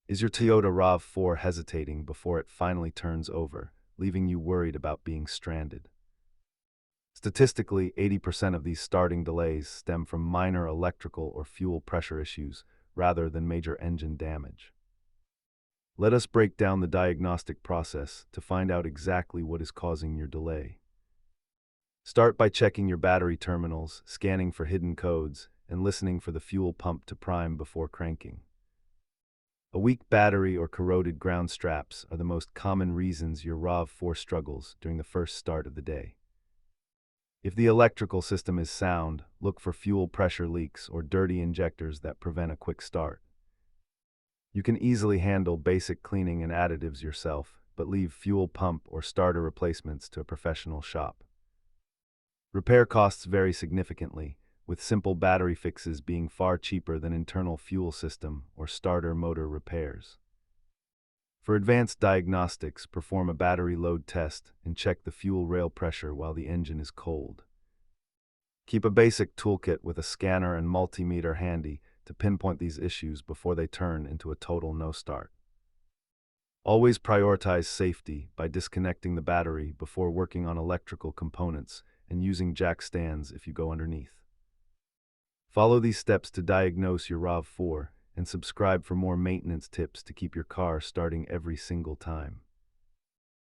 Is your Toyota RAV4 hesitating before it finally turns over, leaving you worried about being stranded? Statistically, 80% of these starting delays stem from minor electrical or fuel pressure issues rather than major engine damage. Let us break down the diagnostic process to find out exactly what is causing your delay. Start by checking your battery terminals, scanning for hidden codes, and listening for the fuel pump to prime before cranking. A weak battery or corroded ground straps are the most common reasons your RAV4 struggles during the first start of the day. If the electrical system is sound, look for fuel pressure leaks or dirty injectors that prevent a quick start. You can easily handle basic cleaning and additives yourself, but leave fuel pump or starter replacements to a professional shop. Repair costs vary significantly, with simple battery fixes being far cheaper than internal fuel system or starter motor repairs. For advanced diagnostics, perform a battery load test and check the fuel rail pressure while the engine is cold. Keep a basic toolkit with a scanner and multimeter handy to pinpoint these issues before they turn into a total no-start. Always prioritize safety by disconnecting the battery before working on electrical components and using jack stands if you go underneath. Follow these steps to diagnose your RAV4 and subscribe for more maintenance tips to keep your car starting every single time.